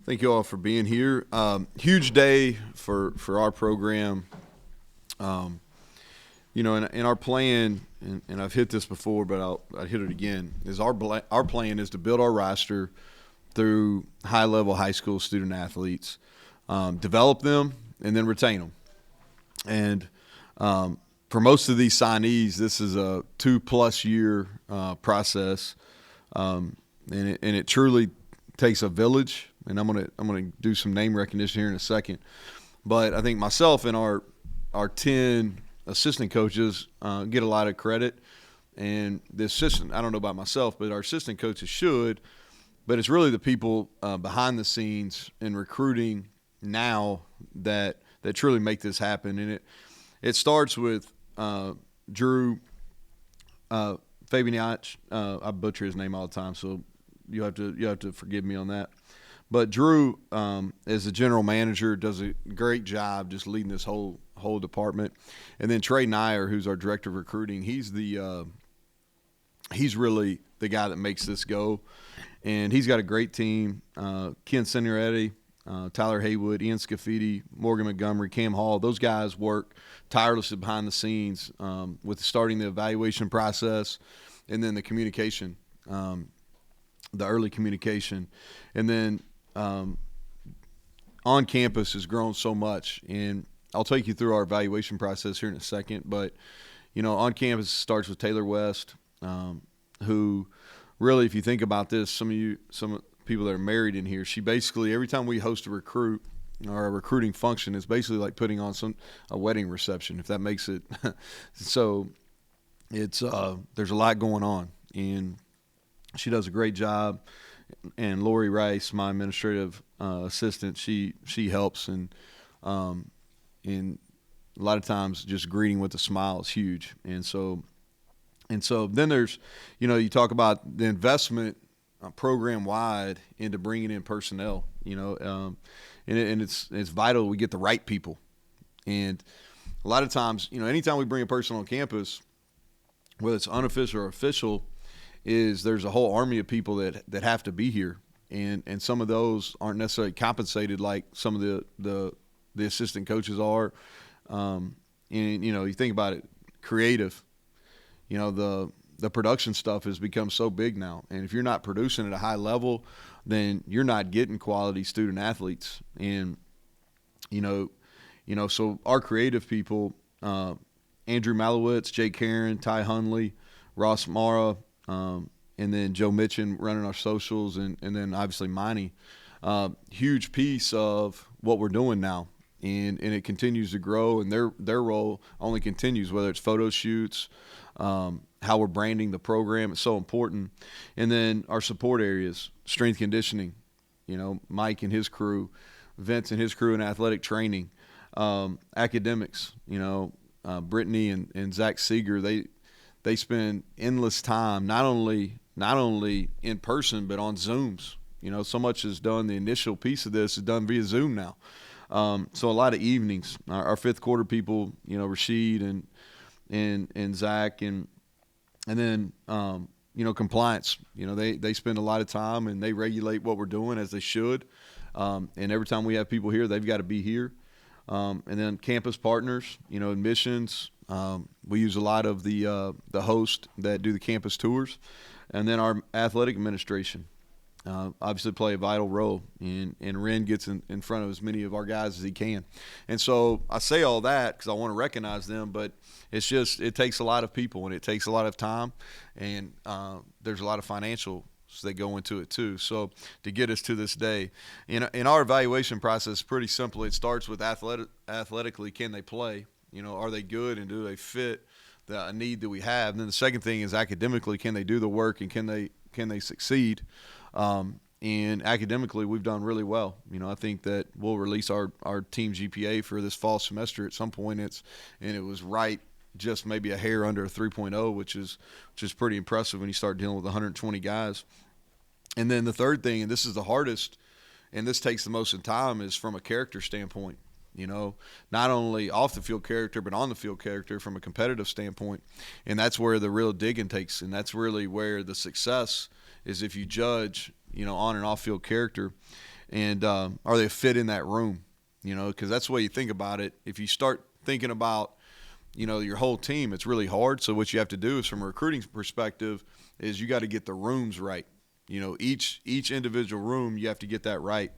Thank you all for being here. Huge day for our program. Um, in our plan, and I've hit this before, but I'll hit it again. Is our plan is to build our roster through high level high school student athletes, develop them, and then retain them. And for most of these signees, this is a 2+ year process, and it truly takes a village. And I'm gonna do some name recognition here in a second. But I think myself and our 10 assistant coaches get a lot of credit. And the assistant, I don't know about myself, but our assistant coaches should. But it's really the people behind the scenes in recruiting now that truly make this happen. And it starts with Drew Fabianich. I butcher his name all the time, so you have to forgive me on that. But Drew, as the general manager, does a great job just leading this whole department. And then Trey Nyer, who's our director of recruiting, he's really the guy that makes this go. And he's got a great team. Ken Signoretti, Tyler Haywood, Ian Scafidi, Morgan Montgomery, Cam Hall. Those guys work tirelessly behind the scenes with starting the evaluation process and then the communication, the early communication. And then on campus has grown so much. And I'll take you through our evaluation process here in a second. But, on campus starts with Taylor West, who really, if you think about this, some people that are married in here, she basically, every time we host a recruit or a recruiting function, it's basically like putting on a wedding reception, if that makes it. So it's there's a lot going on, and she does a great job. And Lori Rice, my administrative assistant, she helps, and a lot of times just greeting with a smile is huge. And so then there's, you talk about the investment program wide into bringing in personnel, and it's vital we get the right people. And a lot of times, anytime we bring a person on campus, whether it's unofficial or official, there's a whole army of people that have to be here. And some of those aren't necessarily compensated like some of the assistant coaches are. And, you think about it, creative, the production stuff has become so big now. And if you're not producing at a high level, then you're not getting quality student athletes. And, so our creative people, Andrew Malowitz, Jake Karen, Ty Hunley, Ross Mara, and then Joe Mitchin running our socials, and then obviously Miney. Huge piece of what we're doing now. And it continues to grow, and their role only continues, whether it's photo shoots, how we're branding the program. It's so important. And then our support areas, strength conditioning, Mike and his crew, Vince and his crew in athletic training, academics, Brittany and Zach Seeger, they spend endless time, not only in person, but on Zooms. So much is done. The initial piece of this is done via Zoom now. So a lot of evenings. Our fifth quarter people, Rashid and Zach, and then compliance. They spend a lot of time and they regulate what we're doing as they should. And every time we have people here, they've got to be here. And then campus partners, admissions. We use a lot of the hosts that do the campus tours, and then our athletic administration. Obviously play a vital role, and Ren gets in front of as many of our guys as he can. And so I say all that because I want to recognize them, but it takes a lot of people, and it takes a lot of time, and there's a lot of financials that go into it too. So to get us to this day, in our evaluation process, pretty simple. It starts with athletically, can they play? Are they good, and do they fit the need that we have? And then the second thing is academically, can they do the work, and can they succeed? And academically, we've done really well. I think that we'll release our team GPA for this fall semester at some point. It was right just maybe a hair under a 3.0, which is pretty impressive when you start dealing with 120 guys. And then the third thing, and this is the hardest, and this takes the most of time, is from a character standpoint. Not only off the field character, but on the field character from a competitive standpoint. And that's where the real digging takes, and that's really where the success is if you judge, on and off field character. and are they a fit in that room? Because that's the way you think about it. If you start thinking about your whole team, it's really hard. So what you have to do is, from a recruiting perspective, is you got to get the rooms right. Each individual room, you have to get that right.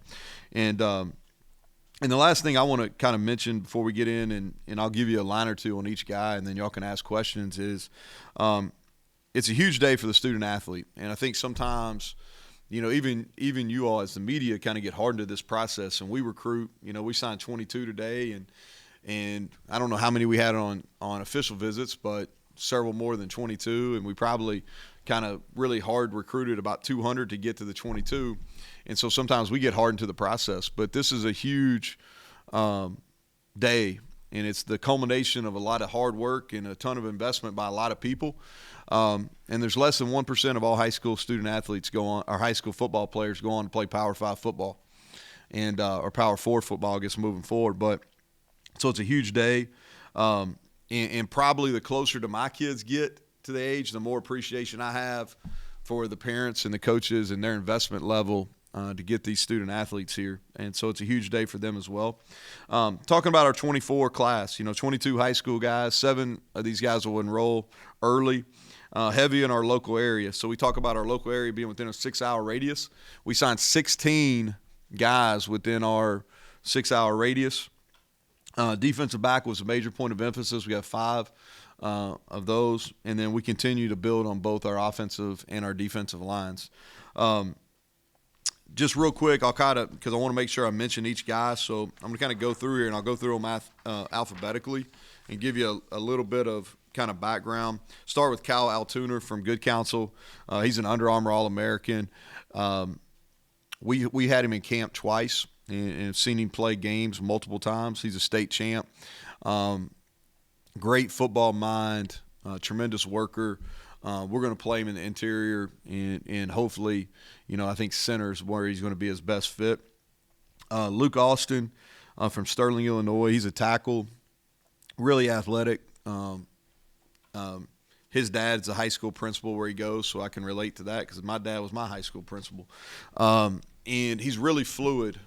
And the last thing I want to kind of mention before we get in, and I'll give you a line or two on each guy, and then y'all can ask questions, is it's a huge day for the student athlete. And I think sometimes, even you all as the media kind of get hardened to this process, and we recruit. We signed 22 today, and I don't know how many we had on official visits, but several more than 22, and we probably kind of really hard recruited about 200 to get to the 22. And so sometimes we get hardened to the process. But this is a huge day, and it's the culmination of a lot of hard work and a ton of investment by a lot of people. And there's less than 1% of all high school student athletes or high school football players go on to play Power 5 football and or Power 4 football, I guess, moving forward. But so it's a huge day. And probably the closer to my kids get to the age, the more appreciation I have for the parents and the coaches and their investment level to get these student athletes here. And so it's a huge day for them as well. Talking about our 24 class, 22 high school guys, 7 of these guys will enroll early, heavy in our local area. So we talk about our local area being within a 6-hour radius. We signed 16 guys within our 6-hour radius. Defensive back was a major point of emphasis. We have 5 of those, and then we continue to build on both our offensive and our defensive lines. Just real quick, I'll because I want to make sure I mention each guy, so I'm going to kind of go through here, and I'll go through them alphabetically and give you a little bit of kind of background. Start with Kyle Altuner from Good Counsel. He's an Under Armour All-American. We had him in camp twice and have seen him play games multiple times. He's a state champ. Great football mind, tremendous worker. We're going to play him in the interior and hopefully, I think center is where he's going to be his best fit. Luke Austin from Sterling, Illinois. He's a tackle, really athletic. His dad's a high school principal where he goes, so I can relate to that because my dad was my high school principal. And he's really fluid.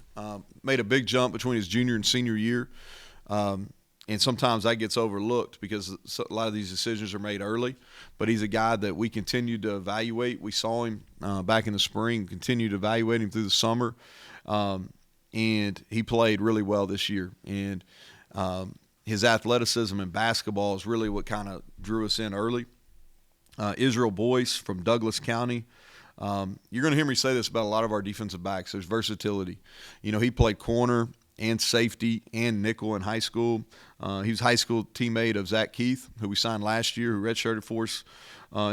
Made a big jump between his junior and senior year. And sometimes that gets overlooked because a lot of these decisions are made early. But he's a guy that we continue to evaluate. We saw him back in the spring, continued to evaluate him through the summer. And he played really well this year. And his athleticism in basketball is really what kind of drew us in early. Israel Boyce from Douglas County. You're going to hear me say this about a lot of our defensive backs. There's versatility. He played corner and safety and nickel in high school. He was a high school teammate of Zach Keith, who we signed last year, who redshirted for us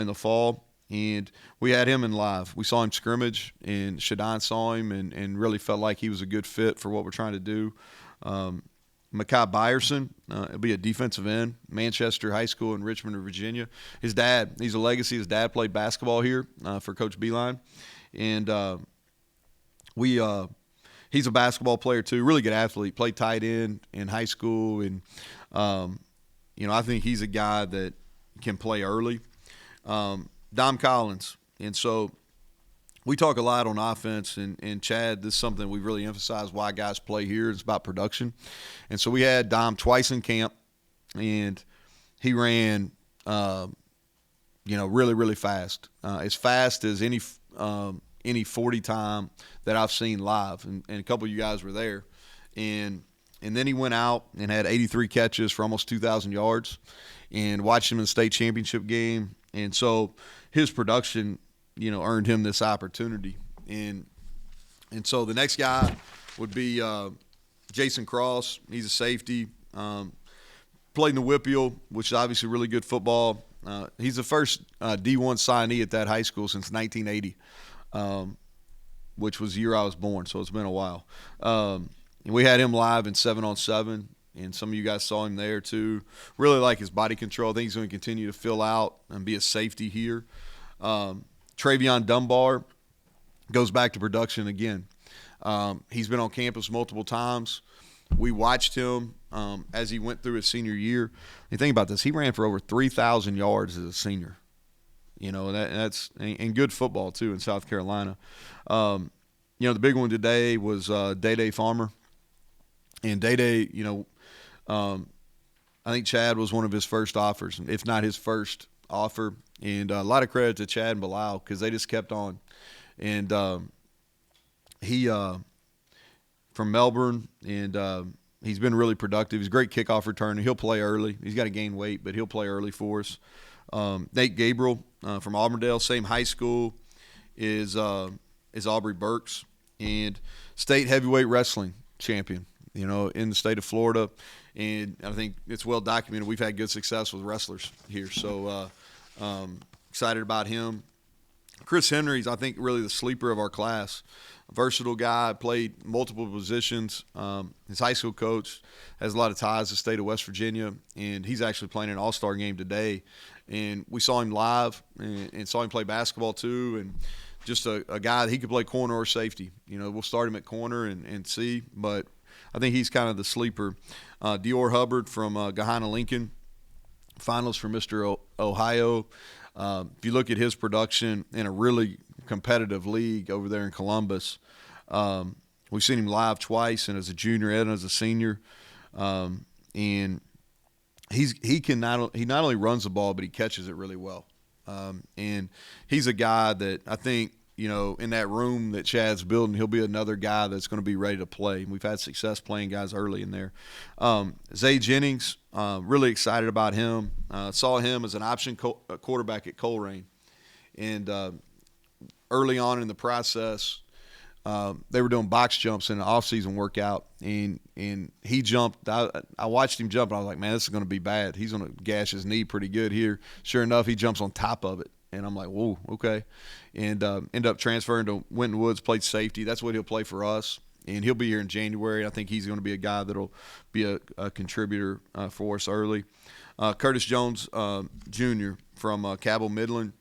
in the fall. And we had him in live. We saw him scrimmage, and Shadon saw him and really felt like he was a good fit for what we're trying to do. Makai Byerson will be a defensive end, Manchester High School in Richmond, Virginia. His dad, he's a legacy. His dad played basketball here for Coach Beeline. And he's a basketball player too, really good athlete, played tight end in high school. And, I think he's a guy that can play early. Dom Collins. And so we talk a lot on offense, and Chad, this is something we really emphasize why guys play here. It's about production. And so we had Dom twice in camp, and he ran, really, really fast. As fast as any 40 time that I've seen live, and a couple of you guys were there. And then he went out and had 83 catches for almost 2,000 yards and watched him in the state championship game. And so his production, earned him this opportunity. And so the next guy would be Jason Cross. He's a safety. Played in the Whippeal, which is obviously really good football. He's the first D1 signee at that high school since 1980, which was the year I was born, so it's been a while. And we had him live in 7-on-7, and some of you guys saw him there too. Really like his body control. I think he's going to continue to fill out and be a safety here. Travion Dunbar goes back to production again. He's been on campus multiple times. We watched him as he went through his senior year. And think about this. He ran for over 3,000 yards as a senior. That's – and good football too in South Carolina. the big one today was Day Farmer. And Day, I think Chad was one of his first offers, if not his first offer. And a lot of credit to Chad and Bilal because they just kept on. And he from Melbourne, and he's been really productive. He's a great kickoff returner. He'll play early. He's got to gain weight, but he'll play early for us. Nate Gabriel from Auburndale, same high school, is Aubrey Burks, and state heavyweight wrestling champion, in the state of Florida. And I think it's well documented. We've had good success with wrestlers here. So excited about him. Chris Henry's, I think, really the sleeper of our class. Versatile guy, played multiple positions. His high school coach has a lot of ties to the state of West Virginia, and he's actually playing an all-star game today. And we saw him live and saw him play basketball too, and just a guy that he could play corner or safety. We'll start him at corner and see, but I think he's kind of the sleeper. Dior Hubbard from Gahanna Lincoln, finalist for Mr. Ohio. If you look at his production in a really competitive league over there in Columbus, we've seen him live twice, and as a junior and as a senior, and he not only runs the ball, but he catches it really well. And he's a guy that I think, in that room that Chad's building, he'll be another guy that's going to be ready to play. We've had success playing guys early in there. Zay Jennings, really excited about him. Saw him as an option quarterback at Colerain. And early on in the process, they were doing box jumps in an off-season workout, and he jumped. I watched him jump, and I was like, man, this is going to be bad. He's going to gash his knee pretty good here. Sure enough, he jumps on top of it. And I'm like, whoa, okay. And end up transferring to Winton Woods, played safety. That's what he'll play for us. And he'll be here in January. I think he's going to be a guy that'll be a contributor for us early. Curtis Jones Jr. from Cabell Midland.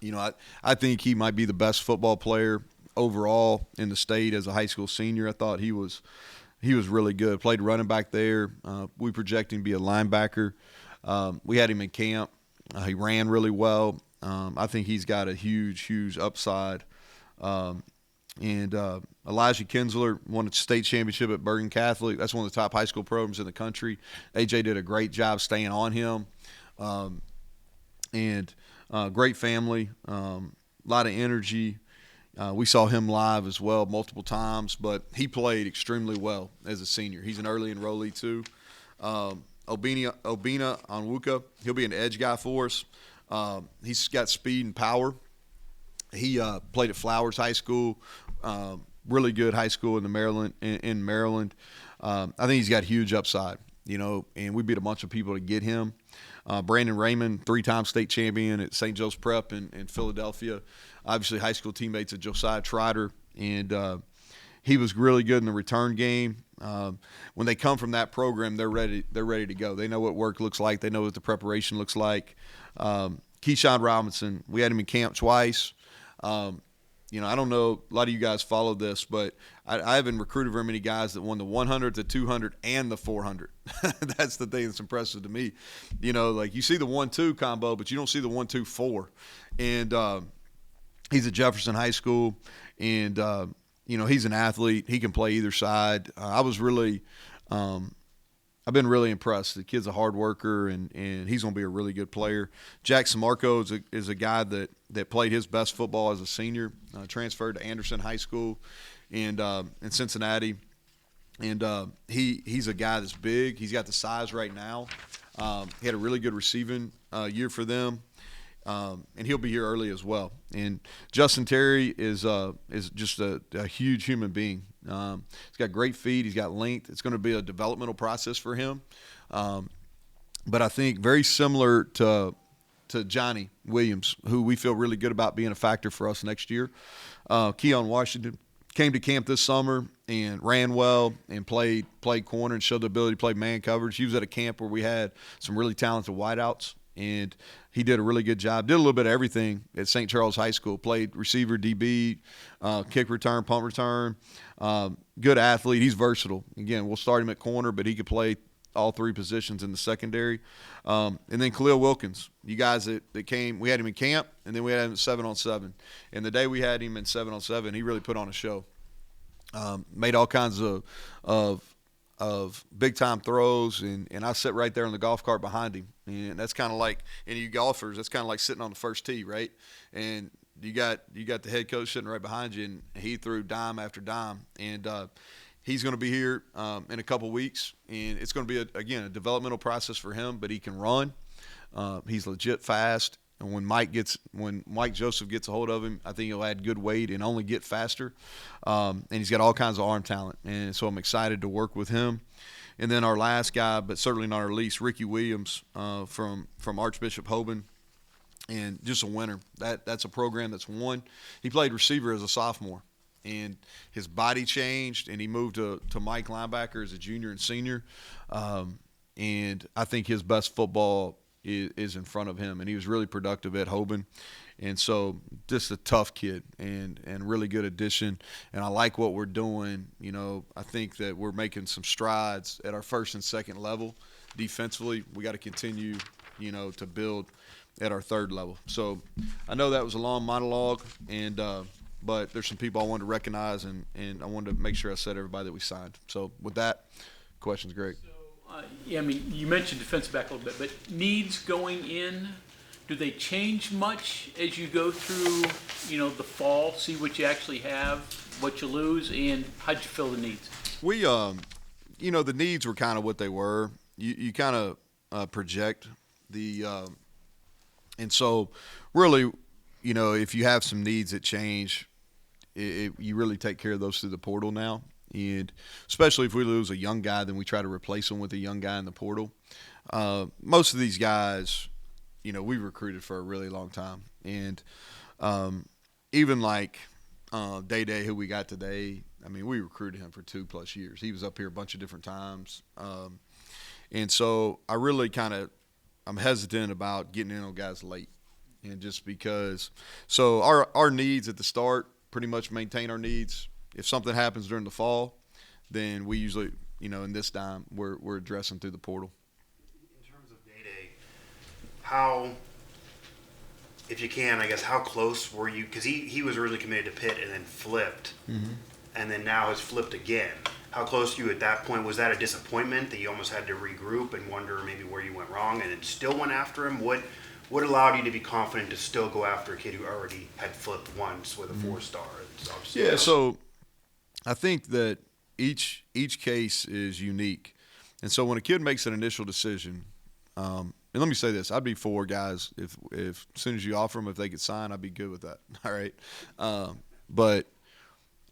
I think he might be the best football player overall in the state as a high school senior. I thought he was really good. Played running back there. We project him to be a linebacker. We had him in camp. He ran really well. I think he's got a huge upside. And Elijah Kinsler won a state championship at Bergen Catholic. That's one of the top high school programs in the country. AJ did a great job staying on him. And great family, a lot of energy. We saw him live as well multiple times, but he played extremely well as a senior. He's an early enrollee too. Obina Onwuka, he'll be an edge guy for us. He's got speed and power. He played at Flowers High School, really good high school in Maryland. I think he's got huge upside, and we beat a bunch of people to get him. Brandon Raymond, 3-time state champion at St. Joe's Prep in Philadelphia. Obviously, high school teammates of Josiah Trotter, and he was really good in the return game. When they come from that program, they're ready to go. They know what work looks like. They know what the preparation looks like. Keyshawn Robinson, we had him in camp twice. I don't know, a lot of you guys follow this, but I haven't recruited very many guys that won the 100, the 200, and the 400. That's the thing that's impressive to me. You see the 1-2 combo, but you don't see the 1-2-4. And he's at Jefferson High School, and he's an athlete. He can play either side. I've been really impressed. The kid's a hard worker, and he's going to be a really good player. Jackson Marco is a guy that played his best football as a senior, transferred to Anderson High School in Cincinnati. And he's a guy that's big. He's got the size right now. He had a really good receiving year for them. And he'll be here early as well. And Justin Terry is just a huge human being. He's got great feet. He's got length. It's going to be a developmental process for him. But I think very similar to Johnny Williams, who we feel really good about being a factor for us next year. Keon Washington came to camp this summer and ran well and played corner and showed the ability to play man coverage. He was at a camp where we had some really talented wideouts, and he did a really good job. Did a little bit of everything at St. Charles High School. Played receiver, DB, kick return, punt return. Good athlete. He's versatile. Again, we'll start him at corner, but he could play all three positions in the secondary. And then Khalil Wilkins, you guys that came, we had him in camp, and then we had him at 7-on-7. And the day we had him in 7-on-7, he really put on a show. Made all kinds of big time throws, and I sit right there on the golf cart behind him, and that's kind of like any of you golfers, that's kind of like sitting on the first tee, right? And you got the head coach sitting right behind you, and he threw dime after dime, and he's going to be here in a couple weeks, and it's going to be a developmental process for him, but he can run. He's legit fast. And when Mike Joseph gets a hold of him, I think he'll add good weight and only get faster. And he's got all kinds of arm talent. And so I'm excited to work with him. And then our last guy, but certainly not our least, Ricky Williams from Archbishop Hoban. And just a winner. That's a program that's won. He played receiver as a sophomore. And his body changed, and he moved to Mike linebacker as a junior and senior. And I think his best football is in front of him, and he was really productive at Hoban. And so just a tough kid and really good addition. And I like what we're doing. You know, I think that we're making some strides at our first and second level. Defensively, we got to continue, you know, to build at our third level. So I know that was a long monologue, and but there's some people I wanted to recognize, and I wanted to make sure I said everybody that we signed. So with that, question's great. Yeah, I mean, you mentioned defensive back a little bit, but needs going in, do they change much as you go through, you know, the fall, see what you actually have, what you lose, and how'd you fill the needs? We, you know, the needs were kind of what they were. You kind of project the, and so really, you know, if you have some needs that change, you really take care of those through the portal now. And especially if we lose a young guy, then we try to replace him with a young guy in the portal. Most of these guys, you know, we recruited for a really long time. And even like Day, who we got today, I mean, we recruited him for 2+ years. He was up here a bunch of different times. And so I really I'm hesitant about getting in on guys late. And just because – so our needs at the start pretty much maintain our needs. If something happens during the fall, then we usually, you know, in this time, we're addressing through the portal. In terms of Day, how, if you can, I guess, how close were you? Because he was originally committed to Pitt and then flipped, and then now has flipped again. How close were you at that point? Was that a disappointment that you almost had to regroup and wonder maybe where you went wrong and then still went after him? What allowed you to be confident to still go after a kid who already had flipped once with a 4-star? Yeah, so I think that each case is unique. And so when a kid makes an initial decision, and let me say this, I'd be for guys, if as soon as you offer them, if they could sign, I'd be good with that. All right.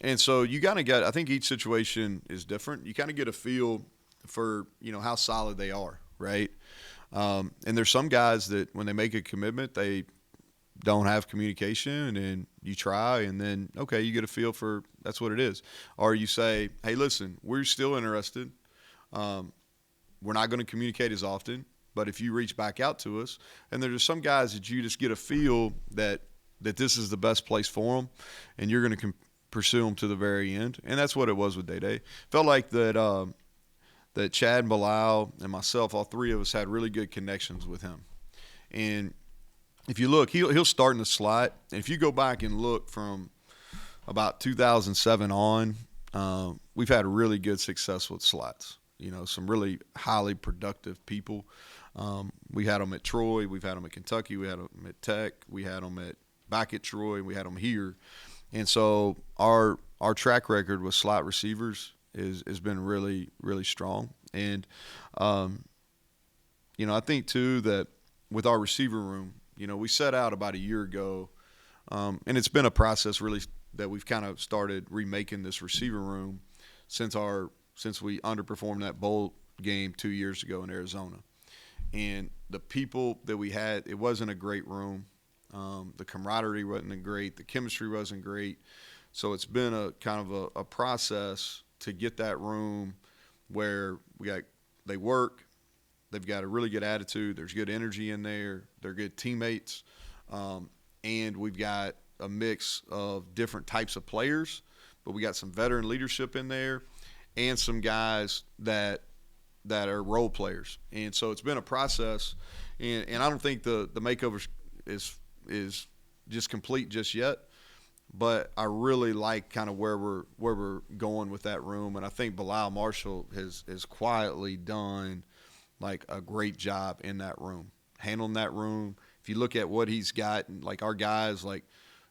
And so you kind of I think each situation is different. You kind of get a feel for, you know, how solid they are, right? And there's some guys that when they make a commitment, they don't have communication, and you try, and then, okay, you get a feel for that's what it is. Or you say, hey, listen, we're still interested. We're not going to communicate as often, but if you reach back out to us, and there's some guys that you just get a feel that this is the best place for them, and you're going to pursue them to the very end. And that's what it was with Day. Felt like that Chad, Bilal, and myself, all three of us had really good connections with him. And if you look, he'll start in the slot. And if you go back and look from about 2007 on, we've had really good success with slots. You know, some really highly productive people. We had them at Troy. We've had them at Kentucky. We had them at Tech. We had them back at Troy. We had them here. And so our track record with slot receivers has been really, really strong. And, you know, I think, too, that with our receiver room, you know, we set out about a year ago, and it's been a process really that we've kind of started remaking this receiver room since we underperformed that bowl game 2 years ago in Arizona. And the people that we had, it wasn't a great room. The camaraderie wasn't great. The chemistry wasn't great. So it's been a kind of a process to get that room where they work. They've got a really good attitude. There's good energy in there. They're good teammates. And we've got a mix of different types of players, but we got some veteran leadership in there and some guys that that are role players, and so it's been a process, and I don't think the makeover is just complete just yet, but I really like kind of where we're going with that room, and I think Bilal Marshall has quietly done like a great job in that room, handling that room. If you look at what he's got, like our guys, like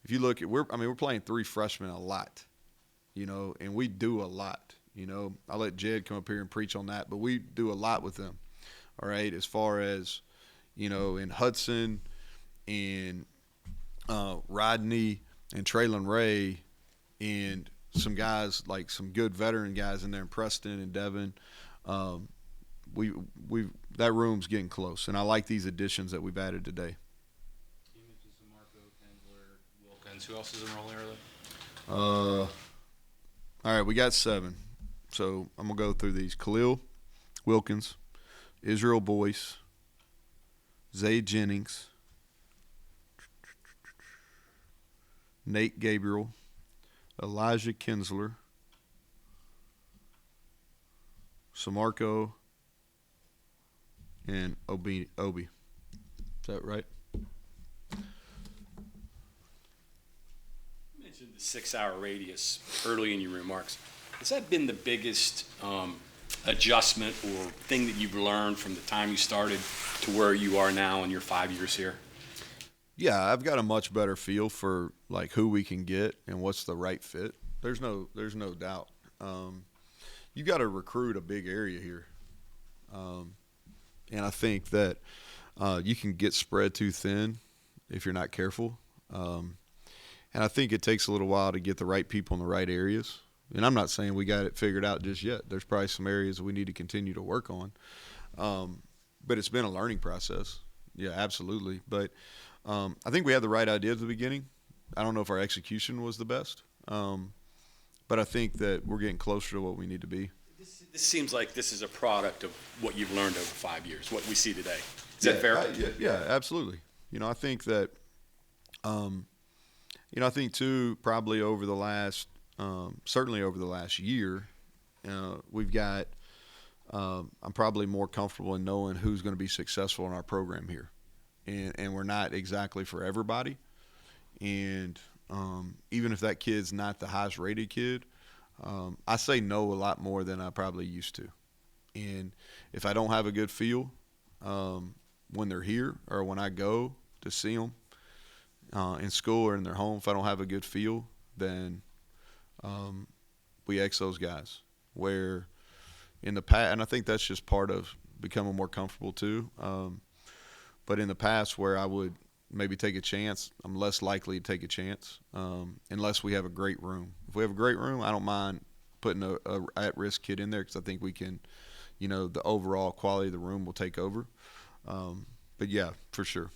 if you look at we're playing 3 freshmen a lot, and we do a lot. I'll let Jed come up here and preach on that, but we do a lot with them. All right, as far as in Hudson and Rodney and Traylon Ray and some guys like some good veteran guys in there, and Preston and Devin. We that room's getting close, and I like these additions that we've added today. You mentioned some Marco, Kensler, Wilkins. Who else is enrolling early? All right, we got 7. So I'm going to go through these. Khalil Wilkins, Israel Boyce, Zay Jennings, Nate Gabriel, Elijah Kinsler, Samarco, and Obi. Is that right? You mentioned the 6-hour radius early in your remarks. Has that been the biggest adjustment or thing that you've learned from the time you started to where you are now in your 5 years here? Yeah, I've got a much better feel for like who we can get and what's the right fit. There's no doubt. You got to recruit a big area here, and I think that you can get spread too thin if you're not careful. And I think it takes a little while to get the right people in the right areas. And I'm not saying we got it figured out just yet. There's probably some areas we need to continue to work on. But it's been a learning process. Yeah, absolutely. But I think we had the right idea at the beginning. I don't know if our execution was the best. But I think that we're getting closer to what we need to be. This seems like this is a product of what you've learned over 5 years, what we see today. Is that fair? Yeah, absolutely. I think that, I think too, probably over the last, certainly over the last year, we've got, I'm probably more comfortable in knowing who's going to be successful in our program here. And we're not exactly for everybody. And even if that kid's not the highest rated kid, I say no a lot more than I probably used to. And if I don't have a good feel when they're here or when I go to see them in school or in their home, if I don't have a good feel, then we X those guys. Where in the past, and I think that's just part of becoming more comfortable too. But in the past where I would maybe take a chance, I'm less likely to take a chance unless we have a great room. If we have a great room, I don't mind putting a at-risk kid in there because I think we can, the overall quality of the room will take over. But, yeah, for sure.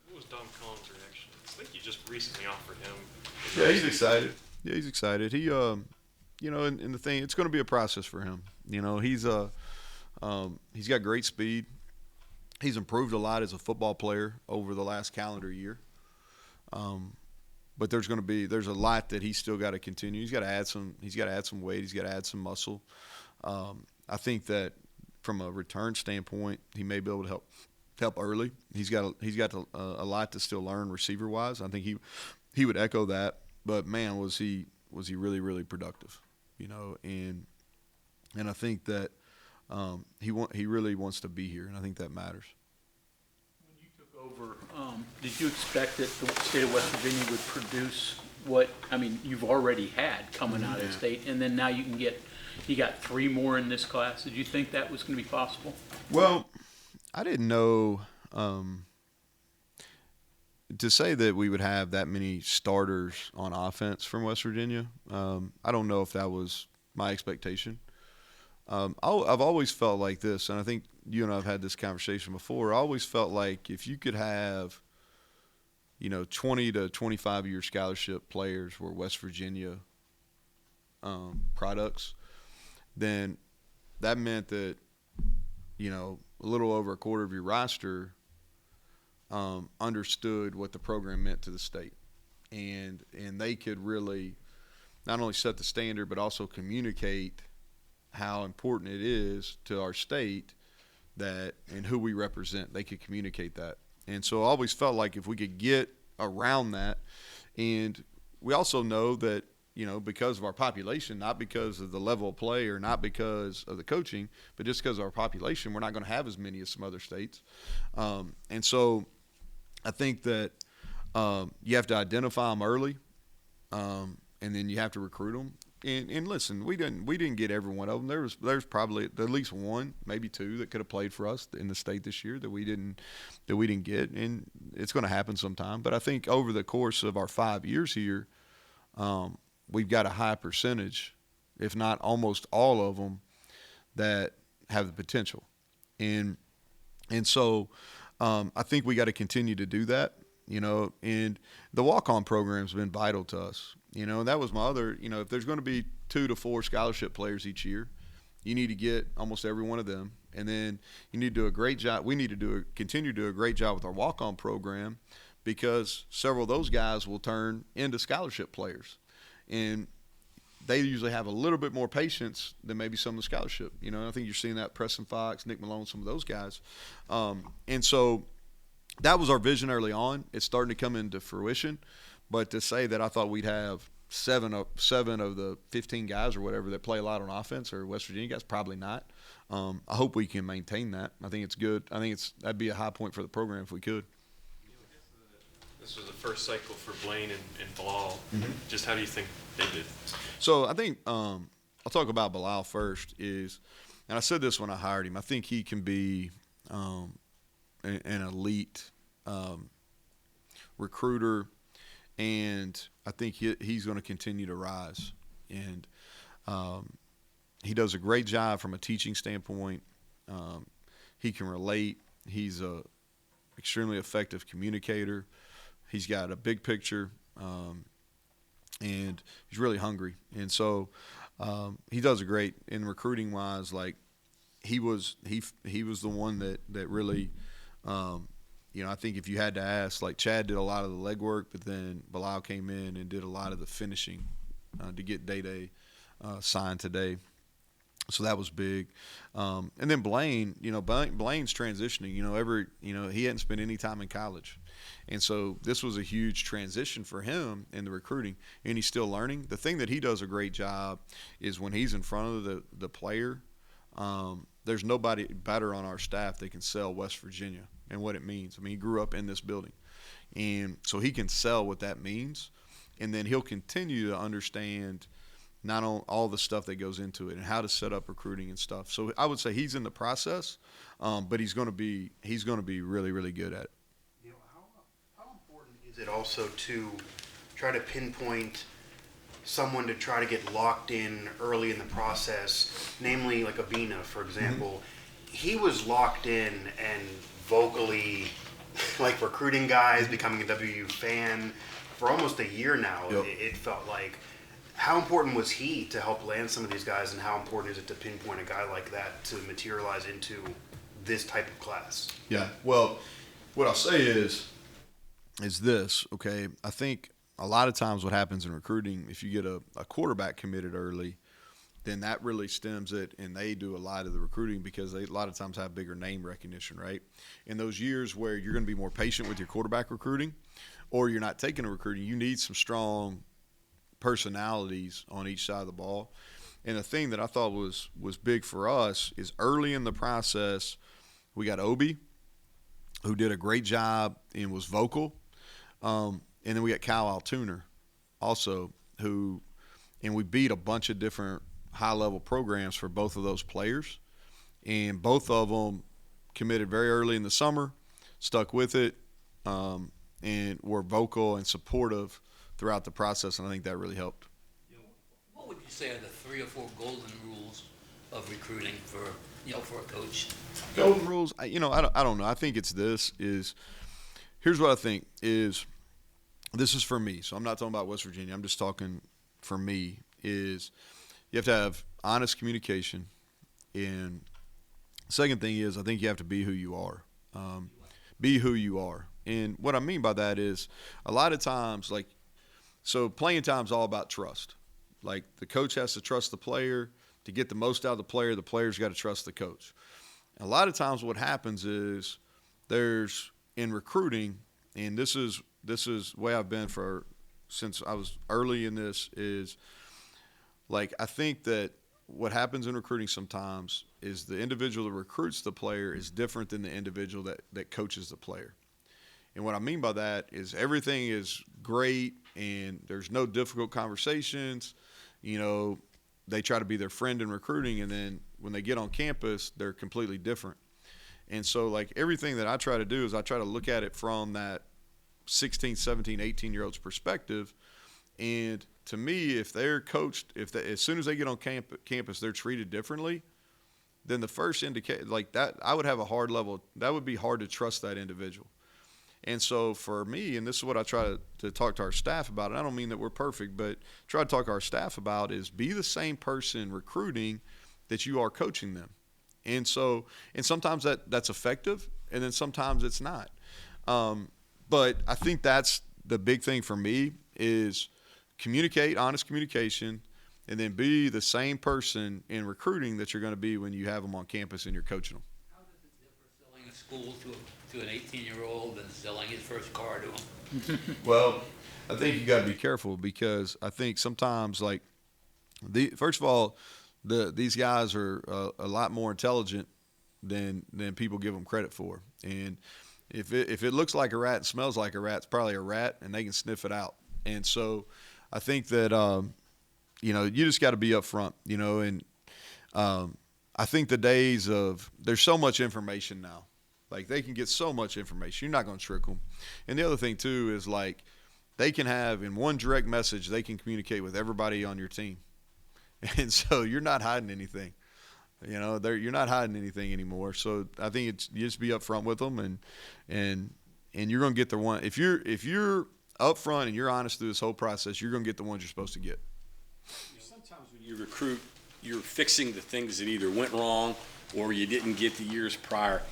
What was Dom Collins' reaction? I think you just recently offered him. Yeah, he's excited. Yeah, he's excited. He, and the thing, it's going to be a process for him. He's got great speed. He's improved a lot as a football player over the last calendar year. But there's a lot that he's still got to continue. He's got to add some weight. He's got to add some muscle. I think that from a return standpoint, he may be able to help early. He's got a lot to still learn receiver wise. I think he would echo that. But man, was he really, really productive, and I think that he really wants to be here, and I think that matters. When you took over, did you expect that the state of West Virginia would produce what you've already had coming out of the state, and then now you got 3 more in this class? Did you think that was going to be possible? Well, I didn't know to say that we would have that many starters on offense from West Virginia. I don't know if that was my expectation. I've always felt like this, and I think you and I have had this conversation before. I always felt like if you could have, 20 to 25-year scholarship players were West Virginia products, then that meant that, a little over a quarter of your roster understood what the program meant to the state. And they could really not only set the standard but also communicate how important it is to our state that and who we represent. They could communicate that. And so I always felt like if we could get around that, and we also know that, because of our population, not because of the level of play or not because of the coaching, but just because of our population, we're not going to have as many as some other states. And so I think that you have to identify them early, and then you have to recruit them. And listen, we didn't get every one of them. There's probably at least one, maybe two that could have played for us in the state this year that we didn't get, and it's going to happen sometime. But I think over the course of our 5 years here, we've got a high percentage, if not almost all of them, that have the potential, and so I think we got to continue to do that. And the walk-on program's been vital to us. And that was my other, if there's going to be 2 to 4 scholarship players each year, you need to get almost every one of them. And then you need to do a great job. We need to continue to do a great job with our walk-on program, because several of those guys will turn into scholarship players. And they usually have a little bit more patience than maybe some of the scholarship. I think you're seeing that Preston Fox, Nick Malone, some of those guys. And so that was our vision early on. It's starting to come into fruition. But to say that I thought we'd have seven of the 15 guys or whatever that play a lot on offense or West Virginia guys, probably not. I hope we can maintain that. I think it's good. I think that'd be a high point for the program if we could. This was the first cycle for Blaine and Bilal. Just how do you think they did? So I think I'll talk about Bilal first. And I said this when I hired him, I think he can be an elite recruiter, and I think he's going to continue to rise. And he does a great job from a teaching standpoint. He can relate. He's a extremely effective communicator. He's got a big picture, and he's really hungry. And so he does a great in recruiting wise. Like he was the one that really. I think if you had to ask, like Chad did a lot of the legwork, but then Bilal came in and did a lot of the finishing to get Day signed today. So that was big. And then Blaine, Blaine's transitioning. He hadn't spent any time in college. And so this was a huge transition for him in the recruiting, and he's still learning. The thing that he does a great job is when he's in front of the player, there's nobody better on our staff that can sell West Virginia and what it means. I mean, he grew up in this building. And so he can sell what that means, and then he'll continue to understand not on all the stuff that goes into it and how to set up recruiting and stuff. So I would say he's in the process, but he's going to be really, really good at it. How important is it also to try to pinpoint someone to try to get locked in early in the process, namely like Abina, for example? He was locked in and vocally like recruiting guys, becoming a WVU fan for almost a year now. Yep. It felt like. How important was he to help land some of these guys, and how important is it to pinpoint a guy like that to materialize into this type of class? Yeah. Well, what I'll say is this, okay? I think a lot of times what happens in recruiting, if you get a quarterback committed early, then that really stems it, and they do a lot of the recruiting because they a lot of times have bigger name recognition, right? In those years where you're going to be more patient with your quarterback recruiting, or you're not taking a recruiting, you need some strong personalities on each side of the ball. And the thing that I thought was big for us is early in the process, we got Obi, who did a great job and was vocal. And then we got Kyle Altuner also, and we beat a bunch of different high-level programs for both of those players. And both of them committed very early in the summer, stuck with it, and were vocal and supportive throughout the process, and I think that really helped. What would you say are the 3 or 4 golden rules of recruiting for a coach? Golden rules, I don't know. I think it's here's what I think is, this is for me, so I'm not talking about West Virginia. I'm just talking for me, is you have to have honest communication, and the second thing is I think you have to be who you are. Be who you are. And what I mean by that is a lot of times, so playing time is all about trust. Like the coach has to trust the player, to get the most out of the player's got to trust the coach. A lot of times what happens is there's in recruiting, and this is the way I've been since I was early in this, is like I think that what happens in recruiting sometimes is the individual that recruits the player is different than the individual that coaches the player. And what I mean by that is everything is great and there's no difficult conversations. You know, they try to be their friend in recruiting, and then when they get on campus, they're completely different. And so, like, everything that I try to do is I try to look at it from that 16, 17, 18-year-old's perspective. And to me, if they're coached, as soon as they get on campus, they're treated differently, then the first indicate like that, I would have a hard level. That would be hard to trust that individual. And so for me, and this is what I try to talk to our staff about, and I don't mean that we're perfect, but try to talk to our staff about is be the same person recruiting that you are coaching them. And so, and sometimes that's effective, and then sometimes it's not. But I think that's the big thing for me is communicate, honest communication, and then be the same person in recruiting that you're going to be when you have them on campus and you're coaching them. How does it differ selling a school to an 18-year-old than selling his first car to him? Well, I think you got to be careful because I think sometimes, like, first of all, these guys are a lot more intelligent than people give them credit for. And if it looks like a rat and smells like a rat, it's probably a rat, and they can sniff it out. And so I think that you just got to be upfront, and I think the days of there's so much information now. Like, they can get so much information. You're not going to trick them. And the other thing, too, is, like, they can have in one direct message, they can communicate with everybody on your team. And so you're not hiding anything. You're not hiding anything anymore. So I think you just be upfront with them, and you're going to get the one. If you're upfront and you're honest through this whole process, you're going to get the ones you're supposed to get. Sometimes when you recruit, you're fixing the things that either went wrong or you didn't get the years prior.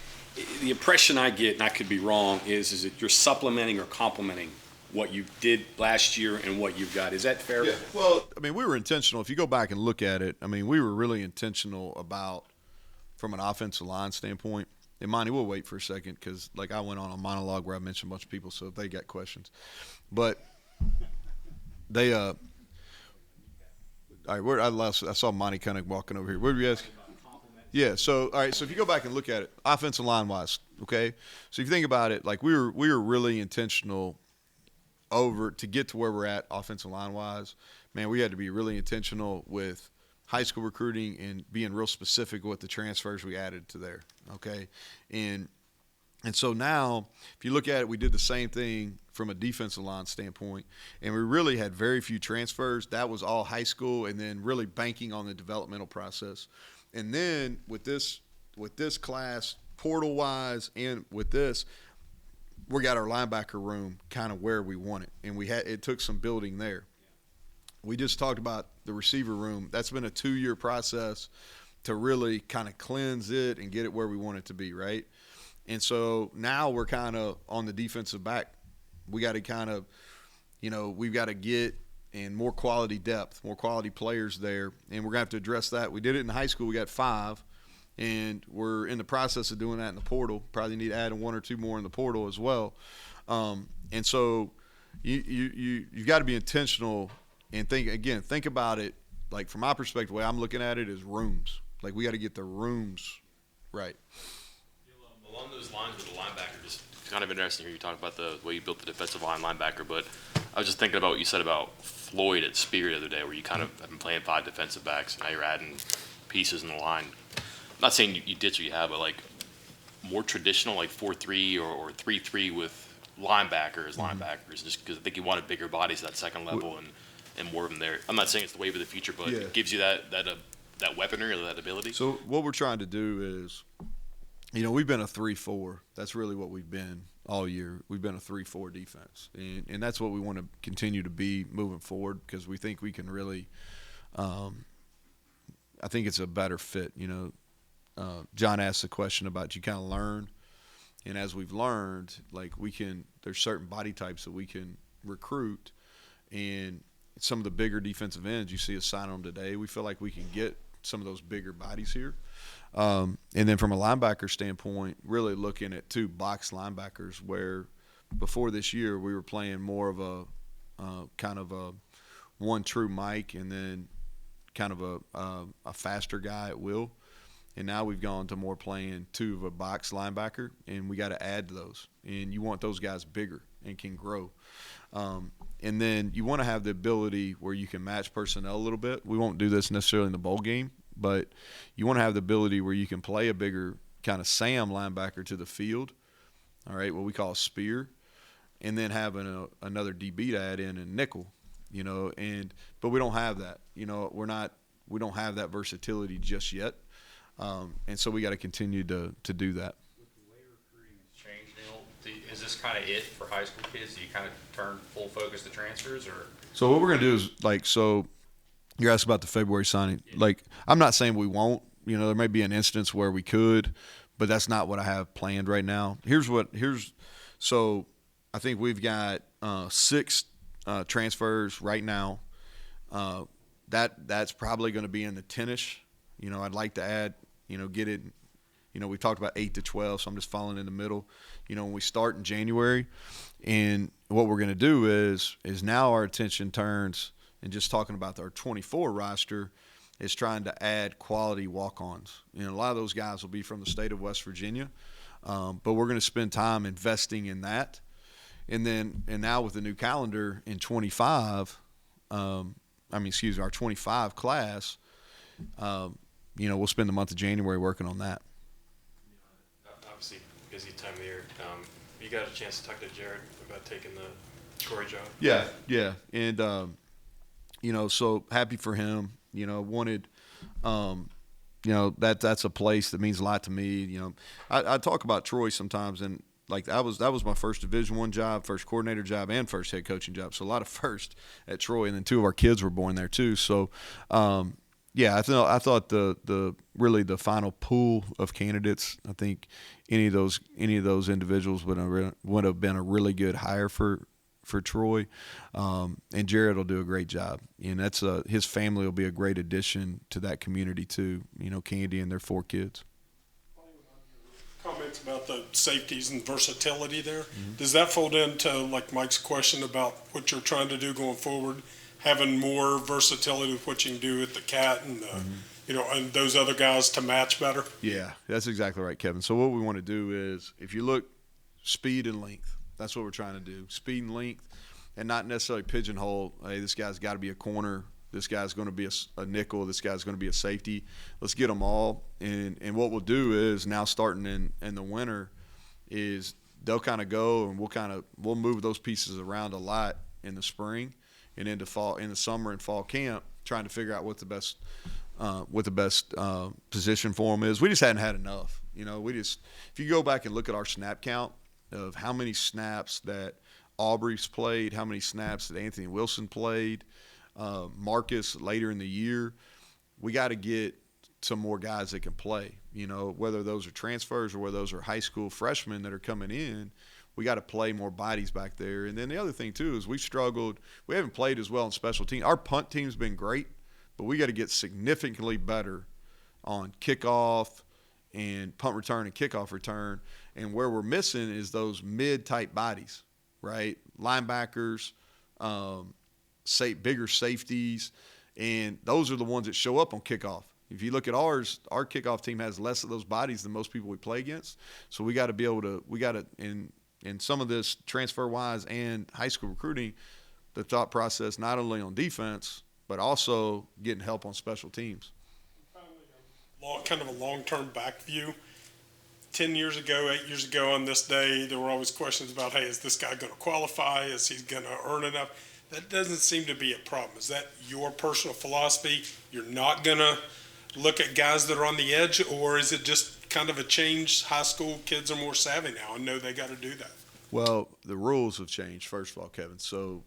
The impression I get, and I could be wrong, is that you're supplementing or complementing what you did last year and what you've got. Is that fair? Yeah. Well, I mean, we were intentional. If you go back and look at it, I mean, we were really intentional about, from an offensive line standpoint. And Monty, we'll wait for a second because, like, I went on a monologue where I mentioned a bunch of people, so if they got questions. But they all right, I saw Monty kind of walking over here. What did you ask? Yeah, so, all right, so if you go back and look at it, offensive line-wise, okay? So if you think about it, like, we were really intentional to get to where we're at offensive line-wise. Man, we had to be really intentional with high school recruiting and being real specific with the transfers we added to there, okay? And so now, if you look at it, we did the same thing from a defensive line standpoint, and we really had very few transfers. That was all high school, and then really banking on the developmental process. And then with this class, portal-wise, and with this, we got our linebacker room kind of where we want it, and it took some building there. We just talked about the receiver room. That's been a 2-year process to really kind of cleanse it and get it where we want it to be, right? And so now we're kind of on the defensive back. We got to kind of, we've got to get in more quality depth, more quality players there, and we're going to have to address that. We did it in high school. We got 5, and we're in the process of doing that in the portal. Probably need to add 1 or 2 more in the portal as well. And so you've got to be intentional and think about it, like, from my perspective, the way I'm looking at it is rooms. Like, we got to get the rooms right. Along those lines with the linebacker, just kind of interesting here. You talk about the way you built the defensive line linebacker, but I was just thinking about what you said about Floyd at Spear the other day, where you kind of have been playing 5 defensive backs, and now you're adding pieces in the line. I'm not saying you ditch what you have, but, like, more traditional, like 4-3 or 3-3 with linebackers, just because I think you wanted bigger bodies at that second level and more of them there. I'm not saying it's the wave of the future, but it gives you that weaponry or that ability. So what we're trying to do is, we've been a 3-4. That's really what we've been all year. We've been a 3-4 defense, and that's what we want to continue to be moving forward because we think we can really I think it's a better fit. John asked the question about you kind of learn, and as we've learned, like, there's certain body types that we can recruit, and some of the bigger defensive ends you see us sign them today, we feel like we can get some of those bigger bodies here. And then from a linebacker standpoint, really looking at 2 box linebackers where before this year we were playing more of a kind of a one true Mike and then kind of a faster guy at will. And now we've gone to more playing 2 of a box linebacker, and we got to add to those. And you want those guys bigger and can grow. And then you want to have the ability where you can match personnel a little bit. We won't do this necessarily in the bowl game, but you want to have the ability where you can play a bigger kind of Sam linebacker to the field, all right, what we call a spear, and then having another DB to add in and nickel, you know. But we don't have that. You know, we don't have that versatility just yet. And so we got to continue to do that. With the way recruiting has changed, Neal, is this kind of it for high school kids? Do you kind of turn full focus to transfers, or? So what we're going to do is, so you're asking about the February signing. Yeah. I'm not saying we won't. You know, there may be an instance where we could, but that's not what I have planned right now. So I think we've got 6 transfers right now. That's probably going to be in the 10-ish. You know, I'd like to add, get it, we talked about 8 to 12, so I'm just falling in the middle. You know, when we start in January, and what we're going to do is now our attention turns, and just talking about our 24 roster, is trying to add quality walk-ons. You know, a lot of those guys will be from the state of West Virginia, but we're going to spend time investing in that. And now with the new calendar in 25, our 25 class, we'll spend the month of January working on that. Obviously, busy time of year. You got a chance to talk to Jared about taking the Troy job? Yeah. And, so happy for him. Wanted, that's a place that means a lot to me. I talk about Troy sometimes, and that was my first Division I job, first coordinator job, and first head coaching job. So a lot of first at Troy, and then 2 of our kids were born there too. So, I thought the final pool of candidates, I think any of those individuals would have been a really good hire for Troy, and Jared will do a great job, and that's his family will be a great addition to that community too. Candy and their 4 kids. Comments about the safeties and versatility there. Mm-hmm. Does that fold into Mike's question about what you're trying to do going forward? Having more versatility with what you can do with the cat and and those other guys to match better. Yeah, that's exactly right, Kevin. So what we want to do is, if you look, speed and length. That's what we're trying to do. Speed and length, and not necessarily pigeonhole. Hey, this guy's got to be a corner. This guy's going to be a nickel. This guy's going to be a safety. Let's get them all. And what we'll do is now, starting in the winter, is they'll kind of go, and we'll move those pieces around a lot in the spring. And into fall, in the summer and fall camp, trying to figure out what the best position for them is. We just hadn't had enough. If you go back and look at our snap count of how many snaps that Aubrey's played, how many snaps that Anthony Wilson played, Marcus later in the year, we got to get some more guys that can play. Whether those are transfers or whether those are high school freshmen that are coming in. We got to play more bodies back there. And then the other thing, too, is we struggled. We haven't played as well in special teams. Our punt team's been great, but we got to get significantly better on kickoff and punt return and kickoff return. And where we're missing is those mid-type bodies, right? Linebackers, bigger safeties, and those are the ones that show up on kickoff. If you look at ours, our kickoff team has less of those bodies than most people we play against. So we got to be able to in some of this transfer-wise and high school recruiting, the thought process not only on defense, but also getting help on special teams. Finally, kind of a long-term back view. 10 years ago, 8 years ago on this day, there were always questions about, hey, is this guy going to qualify? Is he going to earn enough? That doesn't seem to be a problem. Is that your personal philosophy? You're not going to look at guys that are on the edge, or is it just kind of a change? High school kids are more savvy now and know they got to do that. Well, the rules have changed, first of all, Kevin. So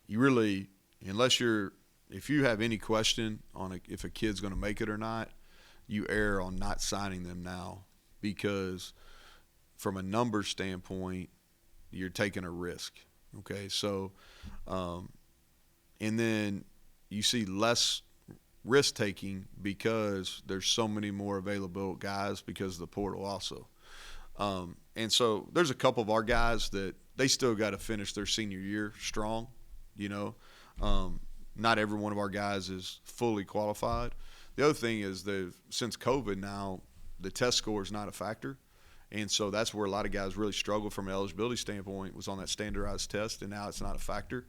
you really, if you have any question on if a kid's going to make it or not, you err on not signing them now, because from a numbers standpoint, you're taking a risk. Okay, so and then you see less risk taking because there's so many more available guys because of the portal also. And so there's a couple of our guys that they still got to finish their senior year strong, you know. Not every one of our guys is fully qualified. The other thing is that since COVID now, the test score is not a factor. And so that's where a lot of guys really struggle from an eligibility standpoint, was on that standardized test, and now it's not a factor.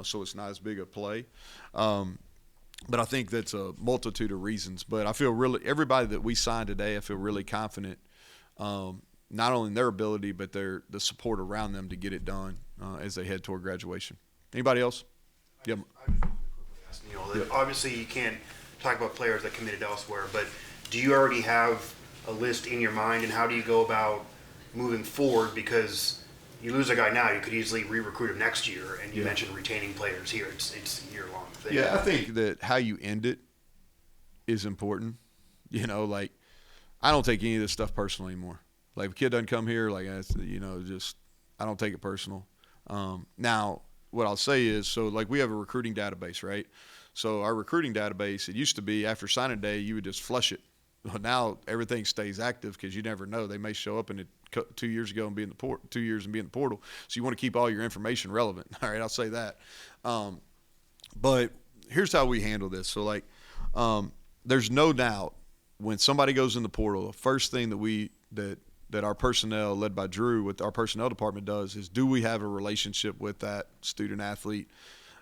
So it's not as big a play. But I think that's a multitude of reasons. But I feel really, everybody that we signed today, I feel really confident, not only in their ability, but the support around them to get it done as they head toward graduation. Anybody else? Yep. I just wanted to quickly ask Neal, that obviously you can't talk about players that committed elsewhere, but do you already have a list in your mind, and how do you go about moving forward? Because you lose a guy now, you could easily re-recruit him next year, and you mentioned retaining players here. It's a year-long thing. Yeah, I think that how you end it is important. You know, like, I don't take any of this stuff personal anymore. Like, if a kid doesn't come here, like, you know, just I don't take it personal. Now, what I'll say is, so, like, we have a recruiting database, right? So our recruiting database, it used to be after signing day, you would just flush it. Well, now everything stays active because you never know. They may show up in it 2 years ago and be in the port, 2 years and be in the portal. So you want to keep all your information relevant. All right, I'll say that. But here's how we handle this. So, like, there's no doubt when somebody goes in the portal, the first thing that our personnel, led by Drew, with our personnel department does is, do we have a relationship with that student athlete?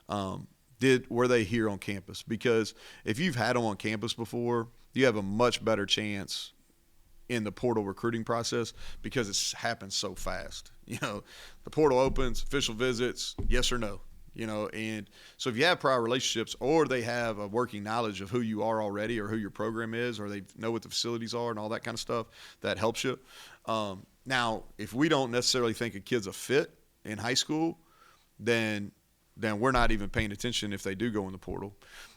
Were they here on campus? Because if you've had them on campus before, you have a much better chance in the portal recruiting process because it happens so fast. You know, the portal opens, official visits, yes or no. You know, and so if you have prior relationships, or they have a working knowledge of who you are already, or who your program is, or they know what the facilities are and all that kind of stuff, that helps you. Now, if we don't necessarily think a kid's a fit in high school, then we're not even paying attention if they do go in the portal.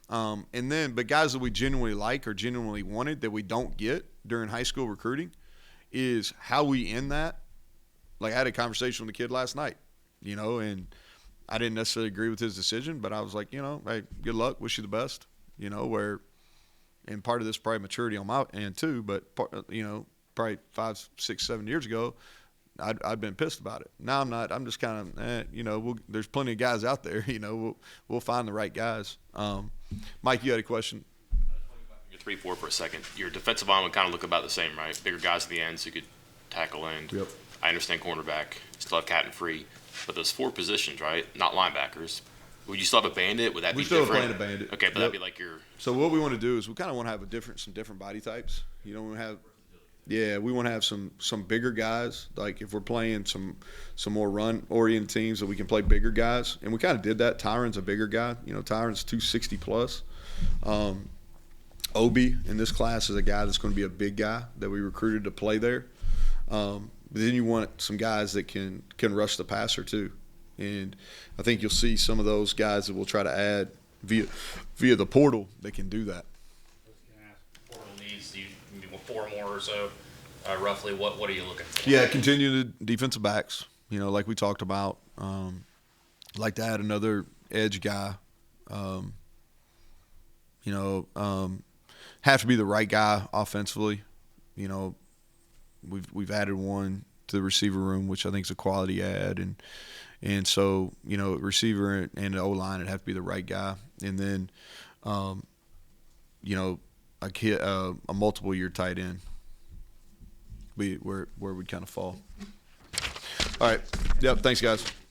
But guys that we genuinely like or genuinely wanted that we don't get during high school recruiting, is how we end that. Like, I had a conversation with a kid last night, you know, and I didn't necessarily agree with his decision, but I was like, you know, hey, good luck, wish you the best, you know, and part of this probably maturity on my end too, but, you know, probably 5, 6, 7 years ago, I'd been pissed about it. Now I'm not. I'm just kind of, you know, there's plenty of guys out there. You know, we'll find the right guys. Mike, you had a question? Your 3-4 for a second. Your defensive line would kind of look about the same, right? Bigger guys at the end, so you could tackle end. Yep. I understand cornerback. Still have Captain Free. But those 4 positions, right? Not linebackers. Would you still have a bandit? Would that be different? We still have a bandit. Okay, but that'd be like your. So what we want to do is we kind of want to have some different body types. You know, we want to have some bigger guys. Like, if we're playing some more run-oriented teams, that we can play bigger guys. And we kind of did that. Tyron's a bigger guy. You know, Tyron's 260 plus. Obi in this class is a guy that's going to be a big guy that we recruited to play there. But then you want some guys that can rush the passer too. And I think you'll see some of those guys that we'll try to add via the portal that can do that. Portal needs, you 4 more or so, roughly. What are you looking for? Yeah, continue the defensive backs. You know, like we talked about. Like to add another edge guy. Have to be the right guy offensively. You know, we've added one to the receiver room, which I think is a quality add, and so, you know, receiver and the O-line, it'd have to be the right guy, and then you know, a multiple year tight end be where we'd kind of fall. All right. Yep. Thanks, guys.